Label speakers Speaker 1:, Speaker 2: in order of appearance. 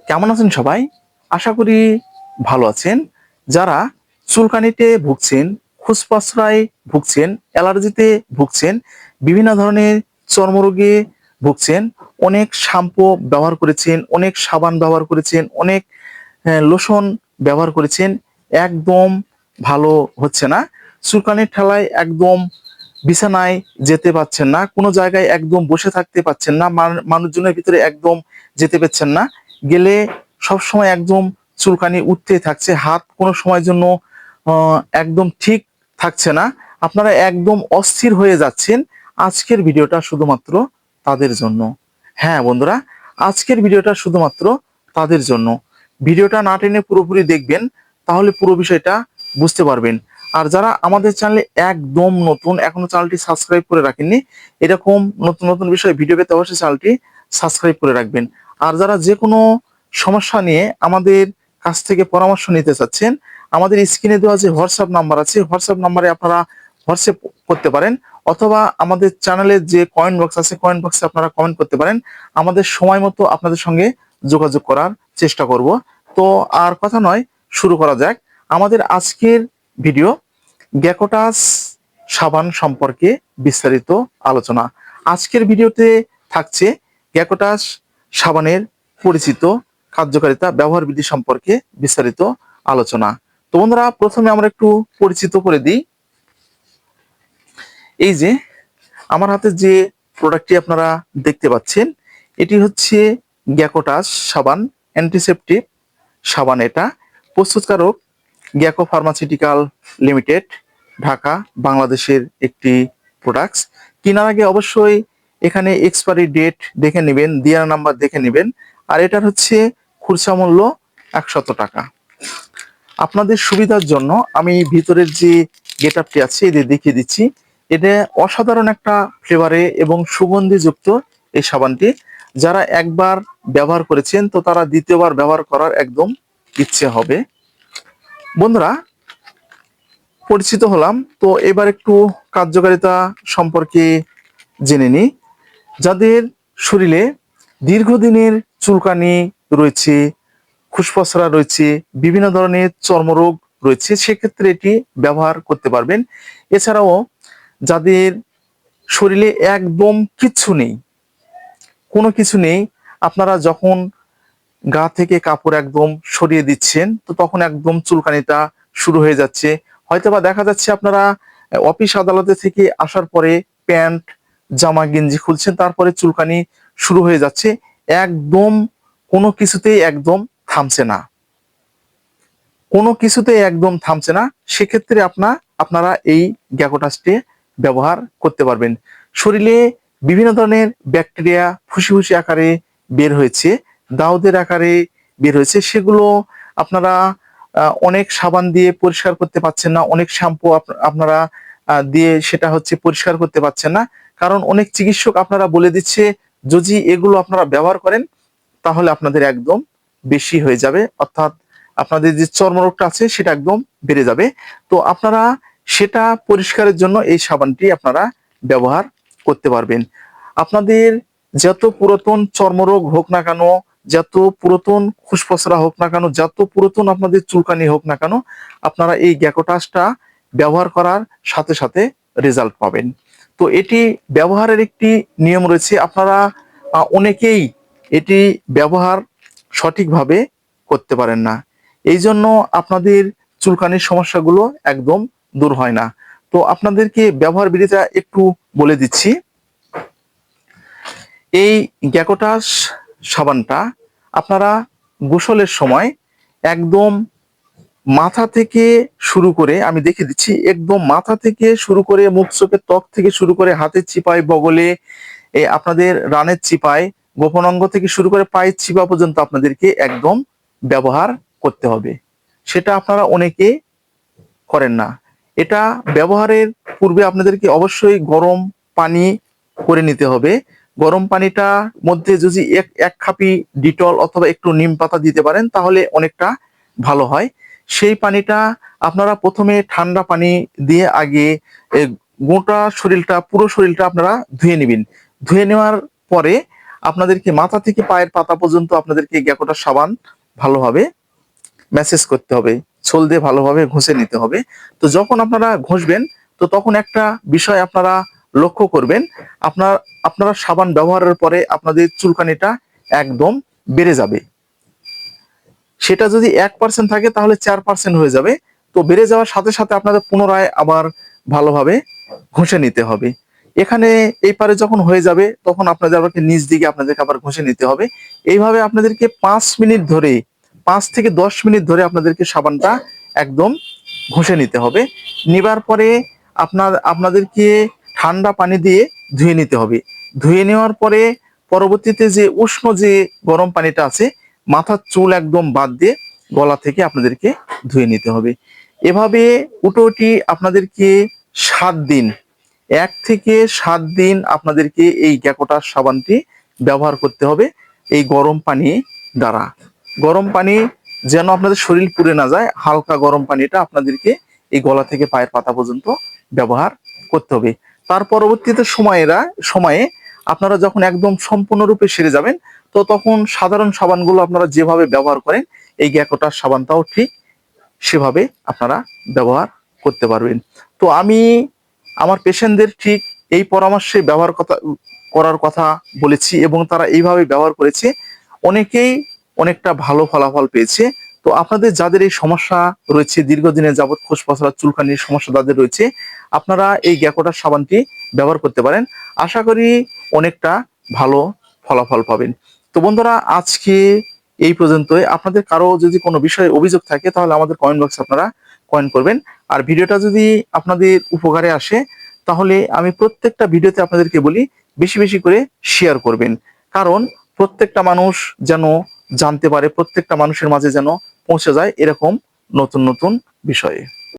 Speaker 1: কেমন আছেন সবাই? আশা করি ভালো আছেন। যারা চুলকানিতে ভুগছেন, খুসপসরায় ভুগছেন, অ্যালার্জিতে ভুগছেন, বিভিন্ন ধরনের চর্মরোগে ভুগছেন, অনেক শ্যাম্পু ব্যবহার করেছেন, অনেক সাবান ব্যবহার করেছেন, অনেক লোশন ব্যবহার করেছেন, একদম ভালো হচ্ছে না। চুলকানির ঠেলায় একদম বিছানায় যেতে পারছেন না, কোনো জায়গায় একদম বসে থাকতে পারছেন না, মানুষজনের ভিতরে একদম যেতে পারছেন না, গেলে সবসময় একদম চুলকানি উঠতে থাকছে, হাত কোনো সময়ের জন্য একদম ঠিক থাকছে না, আপনারা একদম অস্থির হয়ে যাচ্ছেন। আজকের ভিডিওটা শুধুমাত্র তাদের জন্য। হ্যাঁ বন্ধুরা, আজকের ভিডিওটা শুধুমাত্র তাদের জন্য। ভিডিওটা না টেনে পুরোপুরি দেখবেন, তাহলে পুরো বিষয়টা বুঝতে পারবেন। আর যারা আমাদের চ্যানেলে একদম নতুন, এখনো চ্যানেলটি সাবস্ক্রাইব করে রাখেননি, এরকম নতুন নতুন বিষয়ে ভিডিও পেতে অবশ্যই চ্যানেলটি সাবস্ক্রাইব করে রাখবেন। আর যারা যে কোনো সমস্যা নিয়ে আমাদের কাছ থেকে পরামর্শ নিতে চাচ্ছেন, আমাদের স্ক্রিনে দেওয়া যে হোয়াটসঅ্যাপ নাম্বার আছে, হোয়াটসঅ্যাপ নাম্বারে আপনারা হোয়াটসঅ্যাপ করতে পারেন, অথবা আমাদের চ্যানেলের যে কমেন্ট বক্স আছে, কমেন্ট বক্সে আপনারা কমেন্ট করতে পারেন। আমাদের সময় মতো আপনাদের সঙ্গে যোগাযোগ করার চেষ্টা করব। তো আর কথা নয়, শুরু করা যাক আমাদের আজকের ভিডিও। গ্যাকোটাস সাবান সম্পর্কে বিস্তারিত আলোচনা। আজকের ভিডিওতে থাকছে গ্যাকোটাস সাবানের পরিচিত, কার্যকারিতা, ব্যবহার বিধি সম্পর্কে বিস্তারিত আলোচনা। তো বন্ধুরা, প্রথমে আমরা একটু পরিচিত করে দিই। এই যে আমার হাতে যে প্রোডাক্টটি আপনারা দেখতে পাচ্ছেন, এটি হচ্ছে গ্যাকোটাস সাবান, অ্যান্টিসেপটিক সাবান। এটা প্রস্তুতকারক গ্যাকো ফার্মাসিউটিক্যাল লিমিটেড, ঢাকা, বাংলাদেশের একটি প্রোডাক্টস। কেনার আগে অবশ্যই এখানে এক্সপায়ারি ডেট দেখে নেবেন, দিয়ার নাম্বার দেখে নেবেন। আর এটার হচ্ছে খুচরা মূল্য 100 টাকা। আপনাদের সুবিধার জন্য আমি ভিতরের যে গেটআপটি আছে এদের দেখিয়ে দিচ্ছি। এটা অসাধারণ একটা ফ্লেভারে এবং সুগন্ধিযুক্ত এই সাবানটি। যারা একবার ব্যবহার করেছেন, তো তারা দ্বিতীয়বার ব্যবহার করার একদম ইচ্ছে হবে। বন্ধুরা, পরিচিত হলাম, তো এবার একটু কার্যকারিতা সম্পর্কে জেনে নিই। যাদের শরীরে দীর্ঘদিনের চুলকানি রয়েছে, খুসপসরা রয়েছে, বিভিন্ন ধরনের চর্মরোগ রয়েছে, সেক্ষেত্রে এটি ব্যবহার করতে পারবেন। এছাড়াও যাদের শরীরে একদম কিচ্ছু নেই, কোনো কিছু নেই, আপনারা যখন গা থেকে কাপড় একদম সরিয়ে দিচ্ছেন, তো তখন একদম চুলকানিটা শুরু হয়ে যাচ্ছে। হয়তোবা দেখা যাচ্ছে আপনারা অফিস আদালতে থেকে আসার পরে প্যান্ট, জামা, গেঞ্জি খুলছেন, তারপরে চুলকানি শুরু হয়ে যাচ্ছে, একদম কোনো কিছুতেই একদম থামছে না, কোনো কিছুতেই একদম থামছে না। সেক্ষেত্রে আপনারা এই গ্যাকোটাসটি ব্যবহার করতে পারবেন। শরীরে বিভিন্ন ধরনের ব্যাকটেরিয়া ফুসি ফুসি আকারে বের হয়েছে, দাউদের আকারে বের হয়েছে, সেগুলো আপনারা অনেক সাবান দিয়ে পরিষ্কার করতে পারছেন না, অনেক শ্যাম্পু আপনারা দিয়ে সেটা হচ্ছে পরিষ্কার করতে পারছেন না। কারণ অনেক চিকিৎসক আপনারা বলে দিচ্ছে, যদি এগুলো আপনারা ব্যবহার করেন তাহলে আপনাদের একদম বেশি হয়ে যাবে, অর্থাৎ আপনাদের যে চর্মরোগটা আছে সেটা একদম বেড়ে যাবে। তো আপনারা সেটা পরিষ্কারের জন্য এই সাবানটি আপনারা ব্যবহার করতে পারবেন। আপনাদের যত পুরাতন চর্মরোগ হোক না কেন, যত পুরাতন খুসপসরা হোক না কেন, যত পুরাতন আপনাদের চুলকানি হোক না কেন, আপনারা এই গ্যাকোটাসটা ব্যবহার করার সাথে সাথে রেজাল্ট পাবেন। তো এটি ব্যবহারের একটি নিয়ম রয়েছে। আপনারা অনেকেই এটি ব্যবহার সঠিকভাবে করতে পারেন না, এই জন্য আপনাদের চুলকানির সমস্যাগুলো একদম দূর হয় না। তো আপনাদেরকে ব্যবহার বিধিটা একটু বলে দিচ্ছি। এই গ্যাকোটাস সাবানটা আপনারা গোসলের সময় একদম মাথা থেকে শুরু করে, আমি দেখে দিচ্ছি, একদম মাথা থেকে শুরু করে, মুখ চোখের ত্বক থেকে শুরু করে, হাতের চিপায়, বগলে, আপনাদের রানের চিপায়, গোপন অঙ্গ থেকে শুরু করে পায়ের চিপা পর্যন্ত আপনাদেরকে একদম ব্যবহার করতে হবে। সেটা আপনারা অনেকে করেন না। এটা ব্যবহারের পূর্বে আপনাদেরকে অবশ্যই গরম পানি করে নিতে হবে। গরম পানিটার মধ্যে যদি এক খাপি ডিটল অথবা একটু নিম পাতা দিতে পারেন তাহলে অনেকটা ভালো হয়। সেই পানিটা আপনারা প্রথমে ঠান্ডা পানি দিয়ে আগে গোটা শরীরটা, পুরো শরীরটা আপনারা ধুয়ে নেবেন। ধুয়ে নেওয়ার পরে আপনাদেরকে মাথা থেকে পায়ের পাতা পর্যন্ত আপনাদেরকে গ্যাকোটাস সাবান ভালোভাবে ম্যাসেজ করতে হবে, ছোল দিয়ে ভালোভাবে ঘষে নিতে হবে। তো যখন আপনারা ঘষবেন, তো তখন একটা বিষয় আপনারা লক্ষ্য করবেন, আপনারা সাবান ব্যবহারের পরে আপনাদের চুলকানিটা একদম বেড়ে যাবে। সেটা যদি 1% থাকে তাহলে 4% হয়ে যাবে। তো বেড়ে যাওয়ার সাথে সাথে আপনাদের পুনরায় আবার ভালোভাবে ঘষে নিতে হবে। এখানে এই পারে যখন হয়ে যাবে তখন আপনাদের আবার নিচ দিকে আপনাদেরকে আবার ঘষে নিতে হবে। এইভাবে আপনাদেরকে 5 মিনিট ধরে, 5 থেকে 10 মিনিট ধরে আপনাদেরকে সাবানটা একদম ঘষে নিতে হবে। নেবার পরে আপনাদেরকে ঠান্ডা পানি দিয়ে ধুয়ে নিতে হবে। ধুয়ে নেওয়ার পরে পরবর্তীতে যে উষ্ণ যে গরম পানিটা আছে, মাথার চুল একদম বাদ দিয়ে গলা থেকে আপনাদেরকে ধুয়ে নিতে হবে। এভাবে উটোটি আপনাদেরকে 7 দিন, 1 থেকে 7 দিন আপনাদেরকে এই গ্যাকোটাস সাবানটি ব্যবহার করতে হবে এই গরম পানি দ্বারা। গরম পানি যেন আপনাদের শরীর পুড়ে না যায়, হালকা গরম পানিটা আপনাদেরকে এই গলা থেকে পায়ের পাতা পর্যন্ত ব্যবহার করতে হবে। তার পরবর্তীতে সময়ে আপনারা যখন একদম সম্পূর্ণরূপে সেরে যাবেন, তো তখন সাধারণ সাবানগুলো আপনারা যেভাবে ব্যবহার করেন এই গ্যাকোটাস সাবানটাও ঠিক সেভাবে আপনারা ব্যবহার করতে পারবেন। তো আমি আমার পেশেন্টদের ঠিক এই পরামর্শে করার কথা বলেছি এবং তারা এইভাবে ব্যবহার করেছে। অনেকেই অনেকটা ভালো ফলাফল পেয়েছে। তো আপনাদের যাদের এই সমস্যা রয়েছে, দীর্ঘদিনের যাবৎ খোসপসরা চুলকানির সমস্যা যাদের রয়েছে, আপনারা এই গ্যাকোটাস সাবানটি ব্যবহার করতে পারেন। আশা করি অনেকটা ভালো ফলাফল পাবেন। তো বন্ধুরা, আজকে এই পর্যন্তই। আপনাদের কারো যদি কোনো বিষয়ে অভিযোগ থাকে তাহলে আমাদের কমেন্ট বক্সে আপনারা কমেন্ট করবেন। আর ভিডিওটা যদি আপনাদের উপকারে আসে তাহলে আমি প্রত্যেকটা ভিডিওতে আপনাদেরকে বলি বেশি বেশি করে শেয়ার করবেন, কারণ প্রত্যেকটা মানুষ যেন জানতে পারে, প্রত্যেকটা মানুষের মাঝে যেন পৌঁছে যায় এরকম নতুন নতুন বিষয়ে।